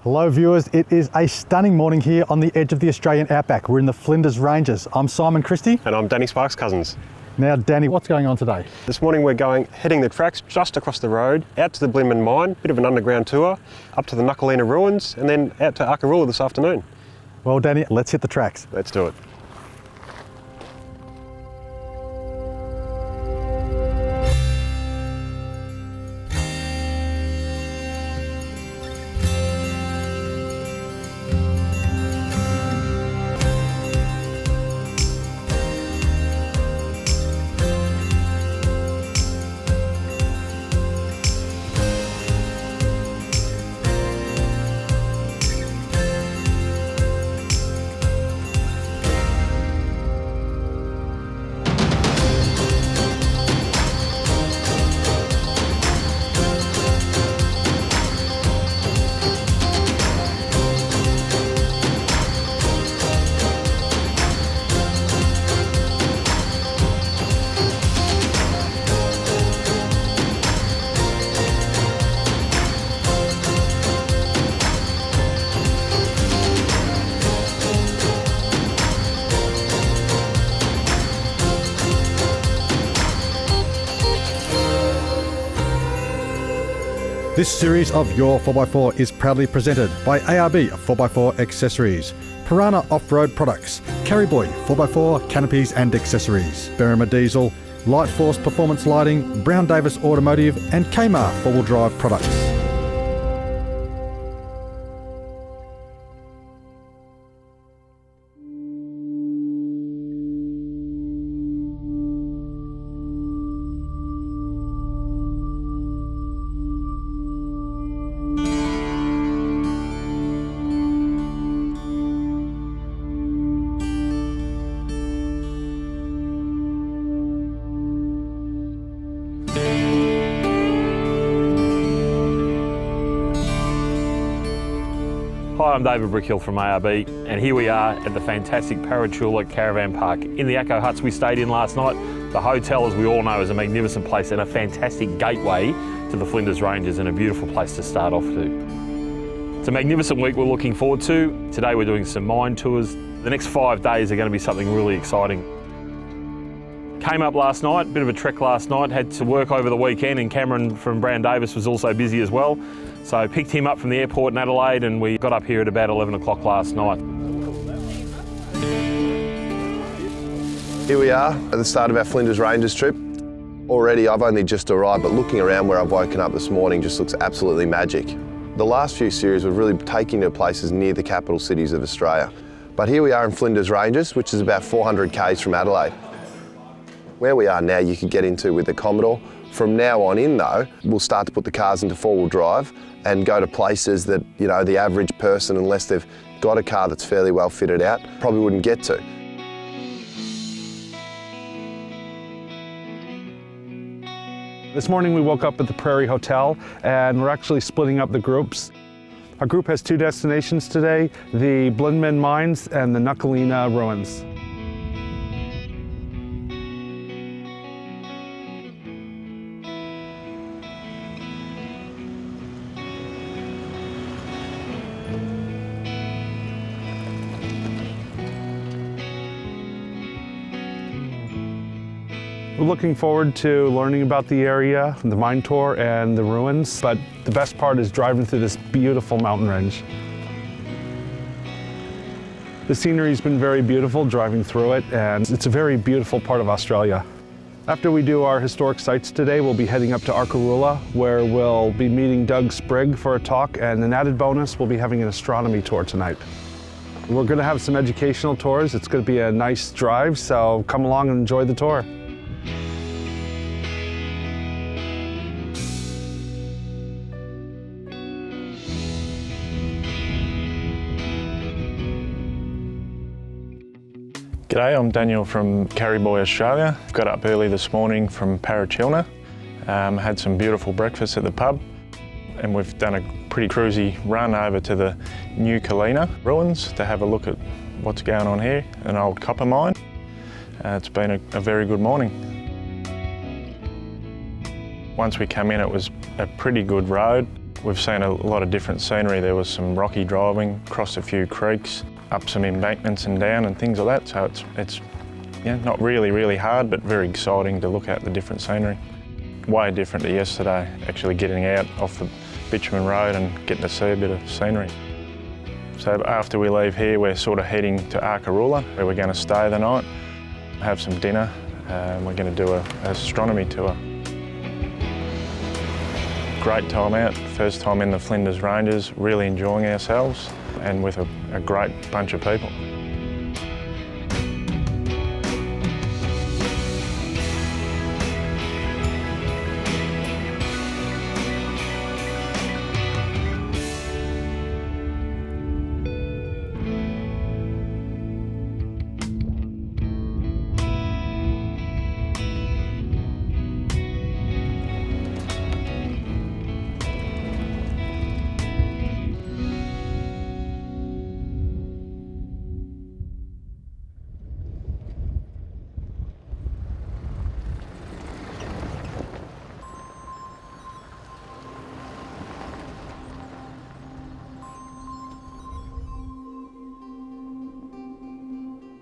Hello viewers, it is a stunning morning here on the edge of the Australian outback. We're in the Flinders Ranges. I'm Simon Christie. And I'm Danny Sparks Cousins. Now Danny, what's going on today? This morning we're heading the tracks just across the road, out to the Blinman Mine, bit of an underground tour, up to the Nuccaleena Ruins, and then out to Arkaroola this afternoon. Well Danny, let's hit the tracks. Let's do it. This series of Your 4x4 is proudly presented by ARB 4x4 Accessories, Piranha Off-Road Products, Carryboy 4x4 Canopies and Accessories, Barren Diesel, Light Force Performance Lighting, Brown Davis Automotive and Kmart 4-wheel drive products. Hi, I'm David Brickhill from ARB, and here we are at the fantastic Parachilna Caravan Park. In the Acco huts we stayed in last night, the hotel, as we all know, is a magnificent place and a fantastic gateway to the Flinders Ranges and a beautiful place to start off to. It's a magnificent week we're looking forward to. Today we're doing some mine tours. The next 5 days are going to be something really exciting. Came up last night, bit of a trek last night, had to work over the weekend, and Cameron from Brown Davis was also busy as well. So I picked him up from the airport in Adelaide and we got up here at about 11 o'clock last night. Here we are at the start of our Flinders Ranges trip. Already I've only just arrived, but looking around where I've woken up this morning just looks absolutely magic. The last few series we've really taken you to places near the capital cities of Australia. But here we are in Flinders Ranges, which is about 400 k's from Adelaide. Where we are now you could get into with the Commodore. From now on in though, we'll start to put the cars into 4-wheel drive and go to places that, you know, the average person, unless they've got a car that's fairly well fitted out, probably wouldn't get to. This morning we woke up at the Prairie Hotel and we're actually splitting up the groups. Our group has 2 destinations today, the Blinman Mines and the Nicolina Ruins. We're looking forward to learning about the area, the mine tour and the ruins, but the best part is driving through this beautiful mountain range. The scenery's been very beautiful driving through it, and it's a very beautiful part of Australia. After we do our historic sites today, we'll be heading up to Arkaroola, where we'll be meeting Doug Sprigg for a talk, and an added bonus, we'll be having an astronomy tour tonight. We're going to have some educational tours. It's going to be a nice drive, so come along and enjoy the tour. G'day, I'm Daniel from Carryboy, Australia. Got up early this morning from Parachilna, had some beautiful breakfast at the pub, and we've done a pretty cruisy run over to the Nuccaleena Ruins to have a look at what's going on here, an old copper mine. It's been a very good morning. Once we come in, it was a pretty good road. We've seen a lot of different scenery. There was some rocky driving, across a few creeks, up some embankments and down and things like that. So it's not really hard, but very exciting to look at the different scenery. Way different to yesterday, actually getting out off the bitumen road and getting to see a bit of scenery. So after we leave here, we're sort of heading to Arkaroola, where we're going to stay the night, have some dinner, and we're going to do an astronomy tour. Great time out, first time in the Flinders Ranges, really enjoying ourselves and with a great bunch of people.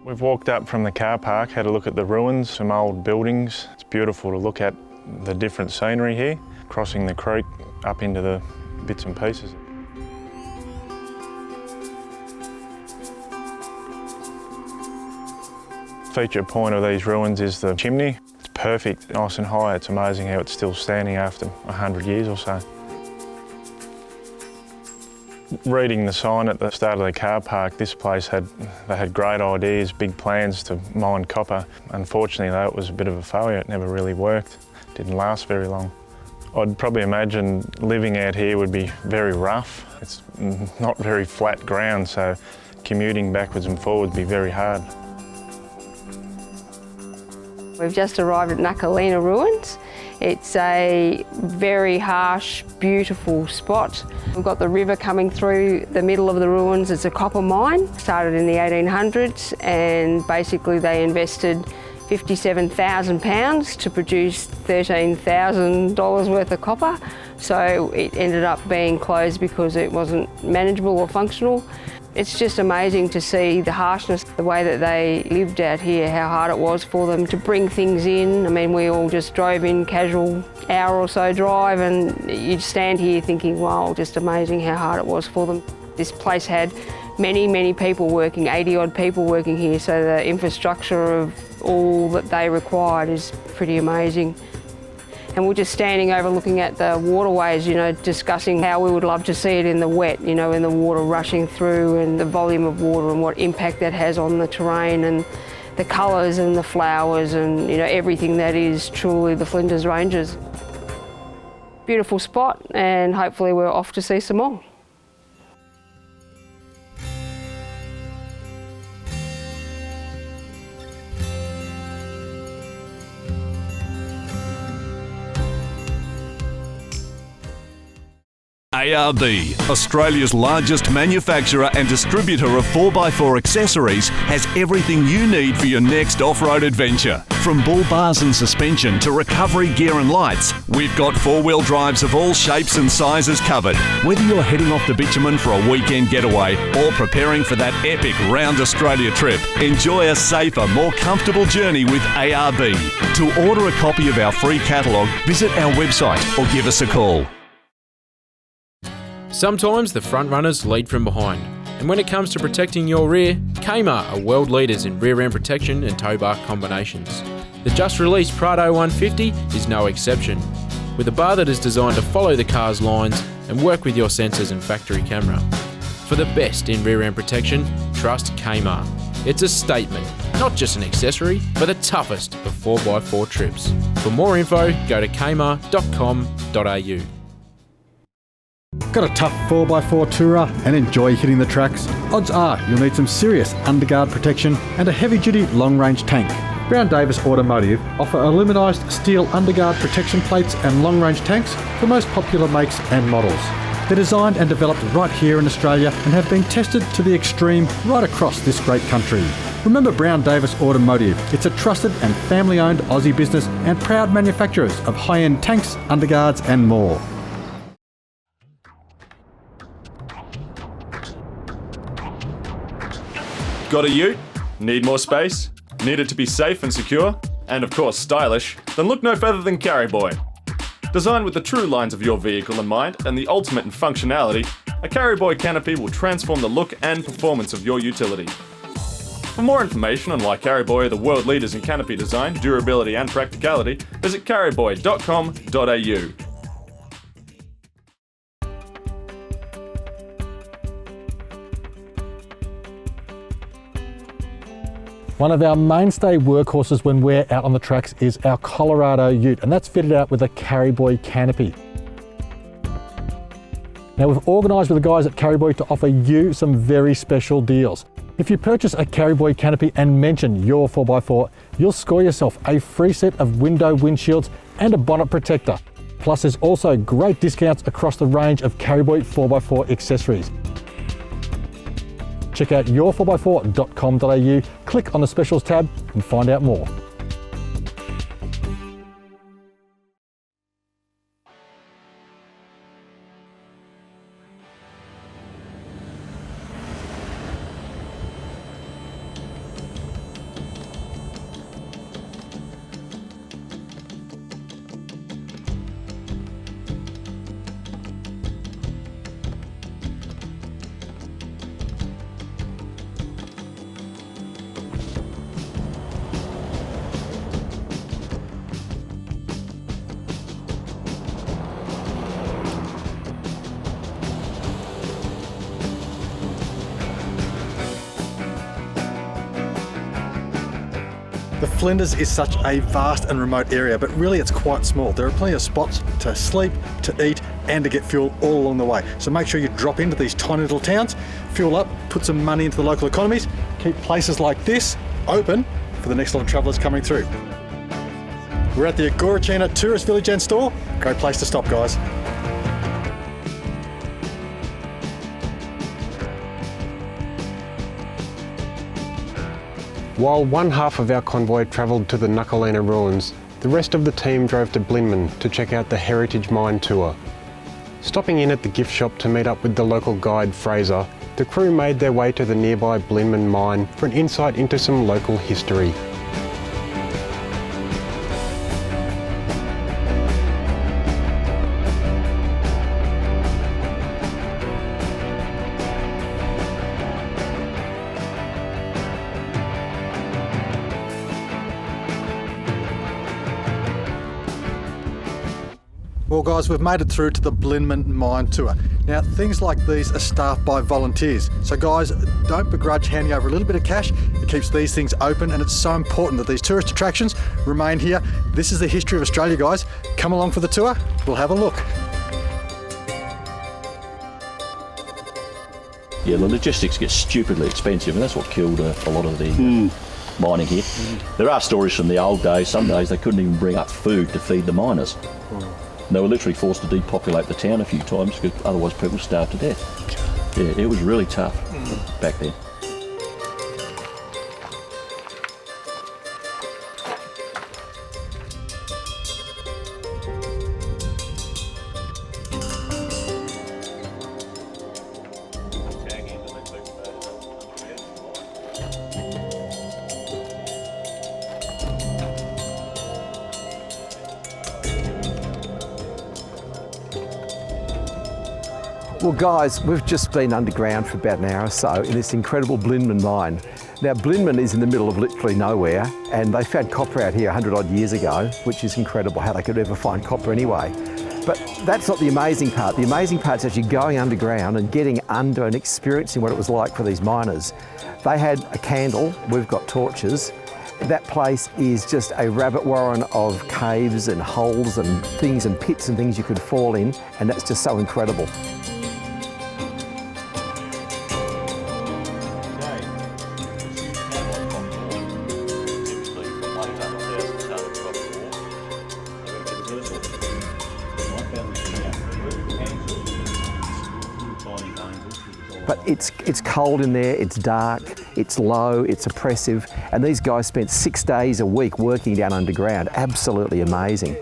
We've walked up from the car park, had a look at the ruins, some old buildings. It's beautiful to look at the different scenery here, crossing the creek up into the bits and pieces. Feature point of these ruins is the chimney. It's perfect, nice and high. It's amazing how it's still standing after 100 years or so. Reading the sign at the start of the car park, this place had great ideas, big plans to mine copper. Unfortunately though, it was a bit of a failure. It never really worked. It didn't last very long. I'd probably imagine living out here would be very rough. It's not very flat ground, so commuting backwards and forwards would be very hard. We've just arrived at Nuccaleena Ruins. It's a very harsh, beautiful spot. We've got the river coming through the middle of the ruins. It's a copper mine, started in the 1800s, and basically they invested £57,000 to produce $13,000 worth of copper. So it ended up being closed because it wasn't manageable or functional. It's just amazing to see the harshness, the way that they lived out here, how hard it was for them to bring things in. I mean, we all just drove in casual hour or so drive, and you'd stand here thinking, wow, just amazing how hard it was for them. This place had many people working, 80 odd people working here, so the infrastructure of all that they required is pretty amazing. And we're just standing over looking at the waterways, you know, discussing how we would love to see it in the wet, you know, in the water rushing through and the volume of water and what impact that has on the terrain and the colours and the flowers and, you know, everything that is truly the Flinders Ranges. Beautiful spot, and hopefully we're off to see some more. ARB, Australia's largest manufacturer and distributor of 4x4 accessories, has everything you need for your next off-road adventure. From bull bars and suspension to recovery gear and lights, we've got four-wheel drives of all shapes and sizes covered. Whether you're heading off the bitumen for a weekend getaway or preparing for that epic round Australia trip, enjoy a safer, more comfortable journey with ARB. To order a copy of our free catalogue, visit our website or give us a call. Sometimes the front runners lead from behind, and when it comes to protecting your rear, Kmart are world leaders in rear end protection and tow bar combinations. The just released Prado 150 is no exception, with a bar that is designed to follow the car's lines and work with your sensors and factory camera. For the best in rear end protection, trust Kmart. It's a statement, not just an accessory, for the toughest of 4x4 trips. For more info, go to kmart.com.au. Got a tough 4x4 tourer and enjoy hitting the tracks? Odds are you'll need some serious underguard protection and a heavy-duty long-range tank. Brown Davis Automotive offer aluminised steel underguard protection plates and long-range tanks for most popular makes and models. They're designed and developed right here in Australia and have been tested to the extreme right across this great country. Remember Brown Davis Automotive. It's a trusted and family-owned Aussie business and proud manufacturers of high-end tanks, underguards and more. Got a ute? Need more space? Need it to be safe and secure? And of course stylish? Then look no further than Carry Boy. Designed with the true lines of your vehicle in mind and the ultimate in functionality, a Carry Boy canopy will transform the look and performance of your utility. For more information on why Carry Boy are the world leaders in canopy design, durability and practicality, visit carryboy.com.au. One of our mainstay workhorses when we're out on the tracks is our Colorado ute, and that's fitted out with a Carry Boy canopy. Now we've organised with the guys at Carry Boy to offer you some very special deals. If you purchase a Carry Boy canopy and mention your 4x4, you'll score yourself a free set of window windshields and a bonnet protector. Plus there's also great discounts across the range of Carry Boy 4x4 accessories. Check out your4x4.com.au, click on the specials tab and find out more. The Flinders is such a vast and remote area, but really it's quite small. There are plenty of spots to sleep, to eat, and to get fuel all along the way. So make sure you drop into these tiny little towns, fuel up, put some money into the local economies, keep places like this open for the next lot of travellers coming through. We're at the Parachilna Tourist Village and Store. Great place to stop, guys. While one half of our convoy travelled to the Nicolina Ruins, the rest of the team drove to Blinman to check out the Heritage Mine tour. Stopping in at the gift shop to meet up with the local guide Fraser, the crew made their way to the nearby Blinman Mine for an insight into some local history. Well guys, we've made it through to the Blinman Mine tour. Now things like these are staffed by volunteers. So guys, don't begrudge handing over a little bit of cash. It keeps these things open and it's so important that these tourist attractions remain here. This is the history of Australia, guys. Come along for the tour, we'll have a look. Yeah, the logistics get stupidly expensive and that's what killed a lot of the mining here. There are stories from the old days. Some days they couldn't even bring up food to feed the miners. They were literally forced to depopulate the town a few times because otherwise people starved to death. Yeah, it was really tough back then. Well guys, we've just been underground for about an hour or so in this incredible Blinman mine. Now Blinman is in the middle of literally nowhere and they found copper out here 100 odd years ago, which is incredible how they could ever find copper anyway. But that's not the amazing part. The amazing part is actually going underground and getting under and experiencing what it was like for these miners. They had a candle, we've got torches. That place is just a rabbit warren of caves and holes and things and pits and things you could fall in, and that's just so incredible. But it's cold in there, it's dark, it's low, it's oppressive, and these guys spent 6 days a week working down underground. Absolutely amazing.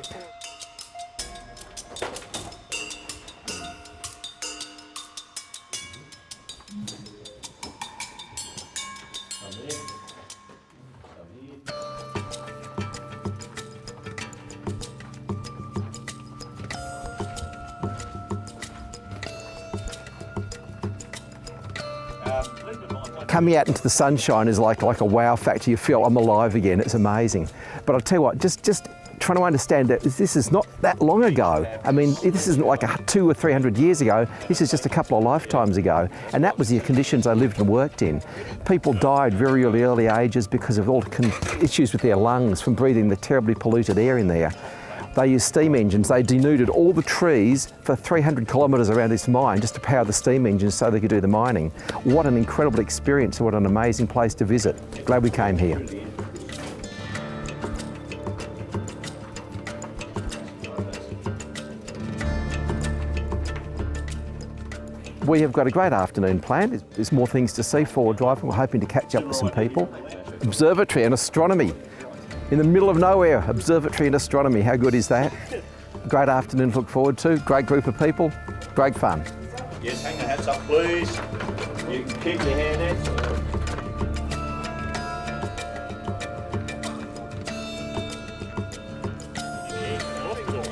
Coming out into the sunshine is like a wow factor. You feel I'm alive again. It's amazing. But I'll tell you what, just trying to understand that this is not that long ago. I mean, this isn't like 200 or 300 years ago. This is just a couple of lifetimes ago. And that was the conditions I lived and worked in. People died very early ages because of all the issues with their lungs from breathing the terribly polluted air in there. They used steam engines. They denuded all the trees for 300 kilometres around this mine just to power the steam engines so they could do the mining. What an incredible experience and what an amazing place to visit. Glad we came here. We have got a great afternoon planned. There's more things to see forward driving. We're hoping to catch up with some people. Observatory and astronomy. In the middle of nowhere, observatory and astronomy. How good is that? Great afternoon to look forward to. Great group of people. Great fun. Yes, hang your hats up, please. You can keep your hand out.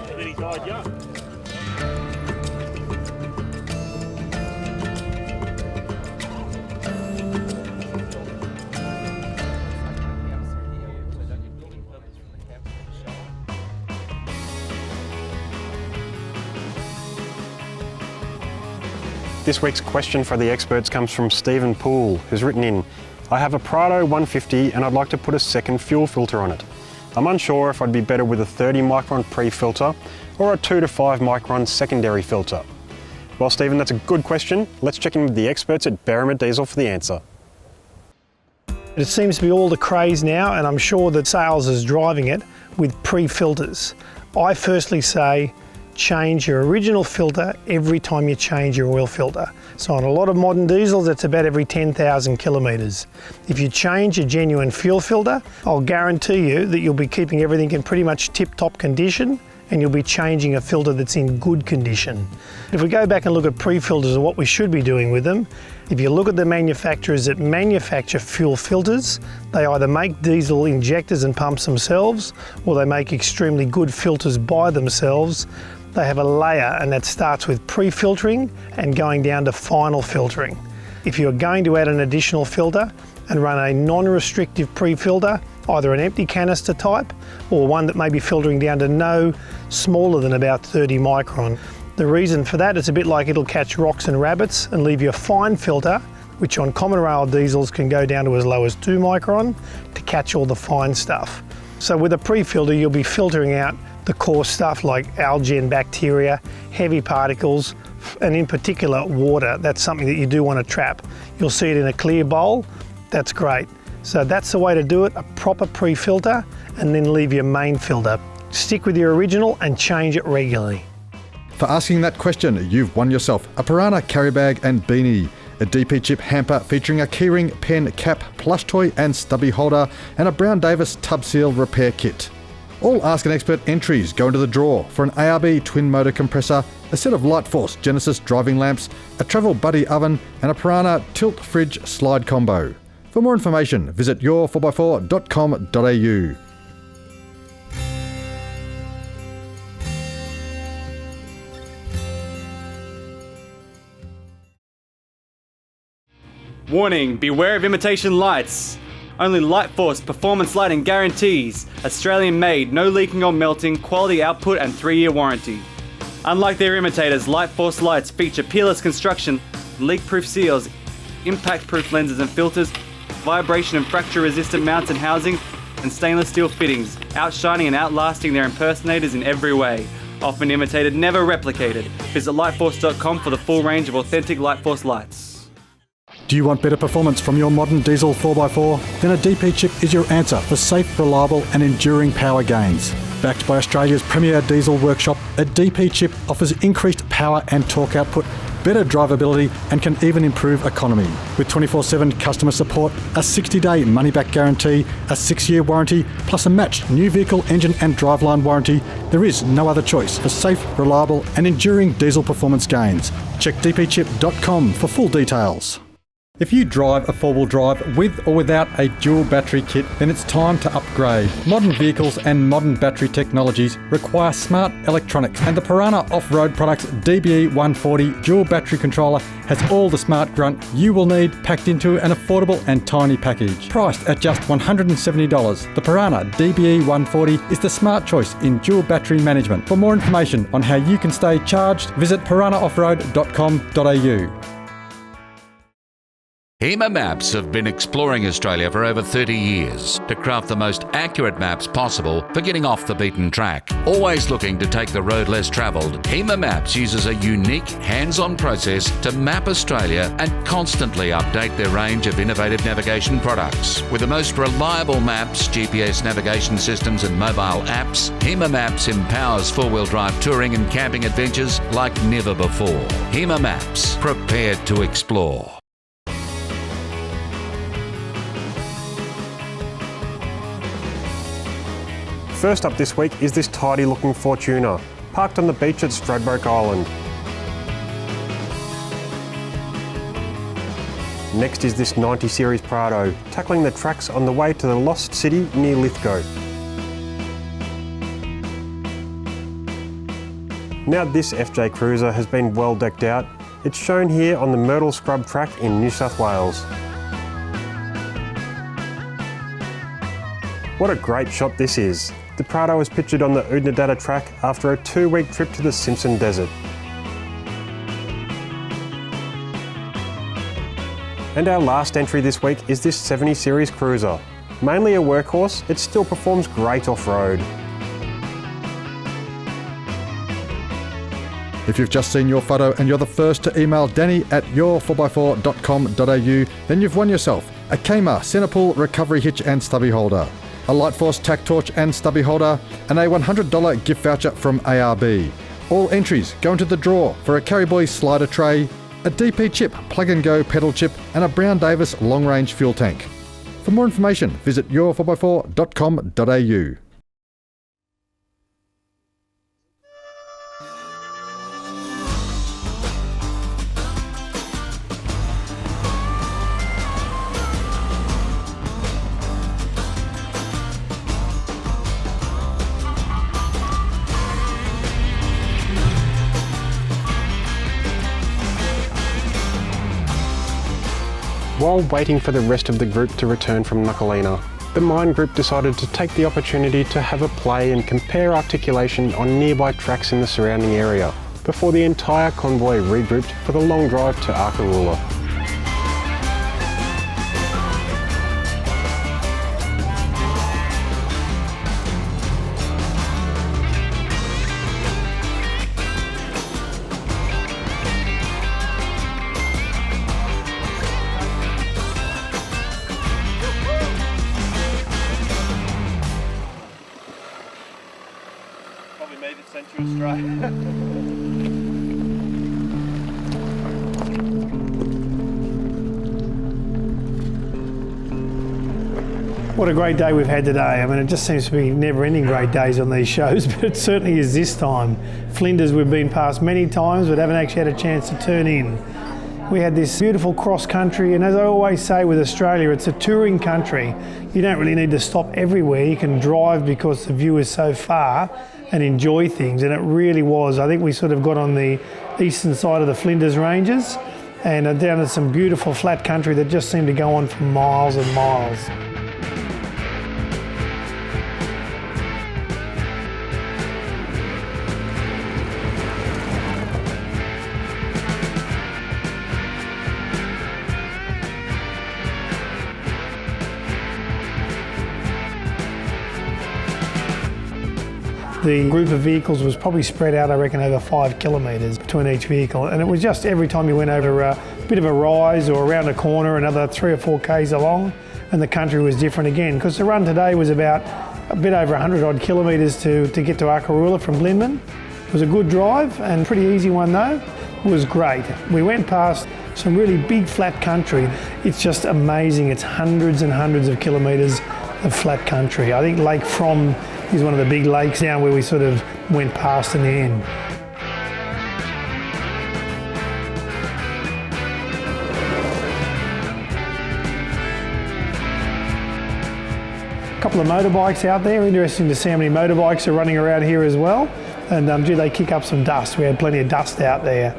And then he died young. This week's question for the experts comes from Stephen Poole, who's written in, I have a Prado 150 and I'd like to put a second fuel filter on it. I'm unsure if I'd be better with a 30 micron pre-filter or a 2 to 5 micron secondary filter. Well, Stephen, that's a good question. Let's check in with the experts at Barren Diesel for the answer. It seems to be all the craze now, and I'm sure that sales is driving it with pre-filters. I firstly say, change your original filter every time you change your oil filter. So on a lot of modern diesels, it's about every 10,000 kilometres. If you change a genuine fuel filter, I'll guarantee you that you'll be keeping everything in pretty much tip-top condition, and you'll be changing a filter that's in good condition. If we go back and look at pre-filters and what we should be doing with them, if you look at the manufacturers that manufacture fuel filters, they either make diesel injectors and pumps themselves, or they make extremely good filters by themselves. They have a layer, and that starts with pre-filtering and going down to final filtering. If you're going to add an additional filter and run a non-restrictive pre-filter, either an empty canister type or one that may be filtering down to no smaller than about 30 micron. The reason for that is a bit like it'll catch rocks and rabbits and leave you a fine filter, which on common rail diesels can go down to as low as 2 micron to catch all the fine stuff. So with a pre-filter, you'll be filtering out the coarse stuff like algae and bacteria, heavy particles, and in particular water. That's something that you do want to trap. You'll see it in a clear bowl. That's great. So that's the way to do it, a proper pre-filter, and then leave your main filter. Stick with your original and change it regularly. For asking that question, you've won yourself a Piranha carry bag and beanie, a DP chip hamper featuring a keyring, pen, cap, plush toy and stubby holder, and a Brown Davis tub seal repair kit. All Ask an Expert entries go into the draw for an ARB twin motor compressor, a set of Lightforce Genesis driving lamps, a Travel Buddy oven, and a Piranha tilt fridge slide combo. For more information, visit your4x4.com.au. Warning, beware of imitation lights. Only Lightforce performance lighting guarantees Australian made, no leaking or melting, quality output and 3-year warranty. Unlike their imitators, Lightforce lights feature peerless construction, leak-proof seals, impact-proof lenses and filters, vibration and fracture-resistant mounts and housing, and stainless steel fittings, outshining and outlasting their impersonators in every way. Often imitated, never replicated. Visit lightforce.com for the full range of authentic Lightforce lights. Do you want better performance from your modern diesel 4x4? Then a DP chip is your answer for safe, reliable and enduring power gains. Backed by Australia's premier diesel workshop, a DP chip offers increased power and torque output, better drivability and can even improve economy. With 24/7 customer support, a 60-day money-back guarantee, a 6-year warranty, plus a matched new vehicle engine and driveline warranty, there is no other choice for safe, reliable and enduring diesel performance gains. Check dpchip.com for full details. If you drive a four-wheel drive with or without a dual battery kit, then it's time to upgrade. Modern vehicles and modern battery technologies require smart electronics, and the Piranha Off-Road Products DBE 140 dual battery controller has all the smart grunt you will need packed into an affordable and tiny package. Priced at just $170, the Piranha DBE 140 is the smart choice in dual battery management. For more information on how you can stay charged, visit piranhaoffroad.com.au. HEMA Maps have been exploring Australia for over 30 years to craft the most accurate maps possible for getting off the beaten track. Always looking to take the road less travelled, HEMA Maps uses a unique hands-on process to map Australia and constantly update their range of innovative navigation products. With the most reliable maps, GPS navigation systems and mobile apps, HEMA Maps empowers four-wheel drive touring and camping adventures like never before. HEMA Maps, prepared to explore. First up this week is this tidy looking Fortuna, parked on the beach at Stradbroke Island. Next is this 90 Series Prado, tackling the tracks on the way to the Lost City near Lithgow. Now this FJ Cruiser has been well decked out. It's shown here on the Myrtle Scrub track in New South Wales. What a great shot this is. The Prado was pictured on the Oodnadatta track after a 2-week trip to the Simpson Desert. And our last entry this week is this 70 Series Cruiser. Mainly a workhorse, it still performs great off-road. If you've just seen your photo and you're the first to email Danny at your4x4.com.au, then you've won yourself a Kmart Centerpool recovery hitch and stubby holder, a Lightforce tack torch and stubby holder, and a $100 gift voucher from ARB. All entries go into the draw for a Carryboy slider tray, a DP chip plug-and-go pedal chip, and a Brown Davis long-range fuel tank. For more information, visit your4x4.com.au. While waiting for the rest of the group to return from Nuccaleena, the mine group decided to take the opportunity to have a play and compare articulation on nearby tracks in the surrounding area, before the entire convoy regrouped for the long drive to Arkaroola. What a great day we've had today. I mean, it just seems to be never-ending great days on these shows, but it certainly is this time. Flinders we've been past many times, but haven't actually had a chance to turn in. We had this beautiful cross-country, and as I always say with Australia, it's a touring country. You don't really need to stop everywhere. You can drive because the view is so far and enjoy things, and it really was. I think we sort of got on the eastern side of the Flinders Ranges and down to some beautiful flat country that just seemed to go on for miles and miles. The group of vehicles was probably spread out, I reckon, over 5 kilometres between each vehicle. And it was just every time you went over a bit of a rise or around a corner, another 3 or 4 Ks along, and the country was different again. Because the run today was about a bit over 100 odd kilometres to get to Arkaroola from Blinman. It was a good drive and pretty easy one though. It was great. We went past some really big flat country. It's just amazing. It's hundreds and hundreds of kilometres of flat country. I think Lake From is one of the big lakes down where we sort of went past in the end. A couple of motorbikes out there. Interesting to see how many motorbikes are running around here as well. And do they kick up some dust? We had plenty of dust out there.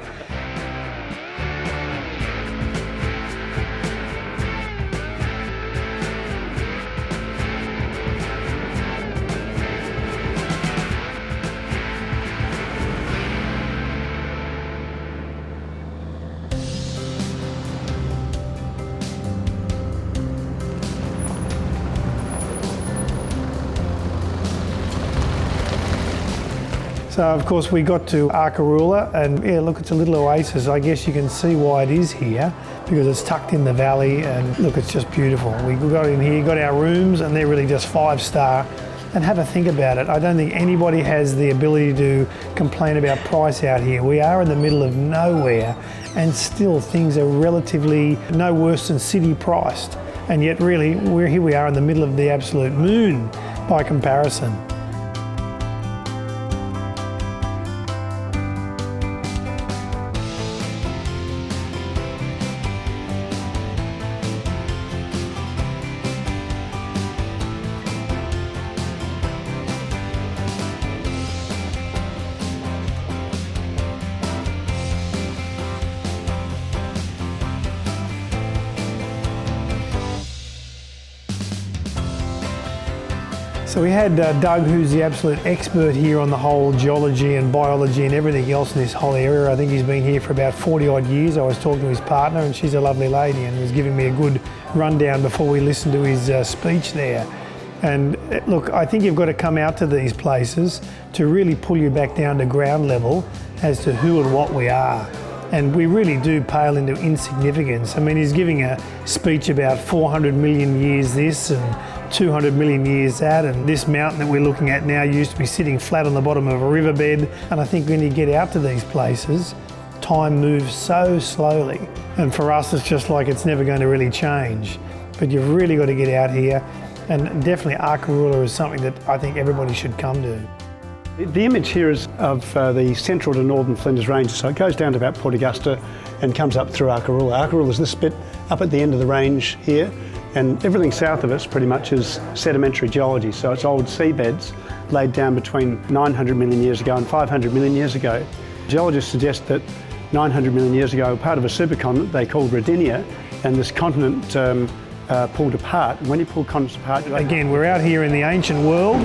So of course we got to Arkaroola, and yeah, look, it's a little oasis. I guess you can see why it is here, because it's tucked in the valley, and look, it's just beautiful. We got in here, got our rooms, and they're really just 5-star. And have a think about it. I don't think anybody has the ability to complain about price out here. We are in the middle of nowhere, and still things are relatively no worse than city priced. And yet really, here we are in the middle of the absolute moon by comparison. So we had Doug, who's the absolute expert here on the whole geology and biology and everything else in this whole area. I think he's been here for about 40 odd years. I was talking to his partner, and she's a lovely lady, and was giving me a good rundown before we listened to his speech there. And look, I think you've got to come out to these places to really pull you back down to ground level as to who and what we are. And we really do pale into insignificance. I mean, he's giving a speech about 400 million years this and 200 million years that, and this mountain that we're looking at now used to be sitting flat on the bottom of a riverbed. And I think when you get out to these places, time moves so slowly. And for us, it's just like it's never going to really change. But you've really got to get out here, and definitely Arkaroola is something that I think everybody should come to. The image here is of the central to northern Flinders Ranges, so it goes down to about Port Augusta and comes up through Arkaroola. Arkaroola is this bit up at the end of the range here, and everything south of us pretty much is sedimentary geology, so it's old seabeds laid down between 900 million years ago and 500 million years ago. Geologists suggest that 900 million years ago, part of a supercontinent they called Rodinia, and this continent pulled apart. When you pull continents apart... Again, we're out here in the ancient world,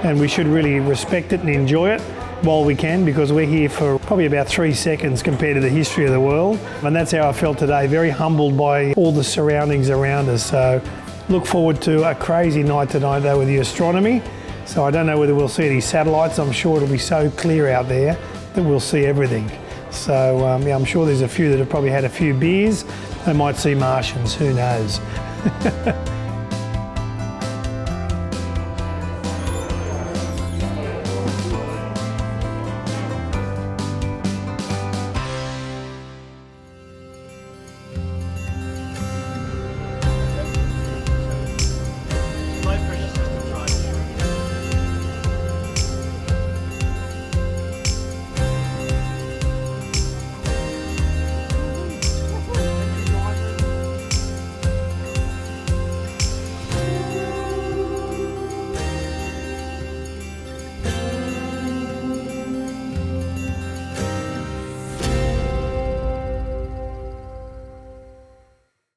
and we should really respect it and enjoy it while we can, because we're here for probably about 3 seconds compared to the history of the world. And that's how I felt today, very humbled by all the surroundings around us. So look forward to a crazy night tonight though with the astronomy. So I don't know whether we'll see any satellites. I'm sure it'll be so clear out there that we'll see everything. So yeah, I'm sure there's a few that have probably had a few beers. They might see Martians, who knows.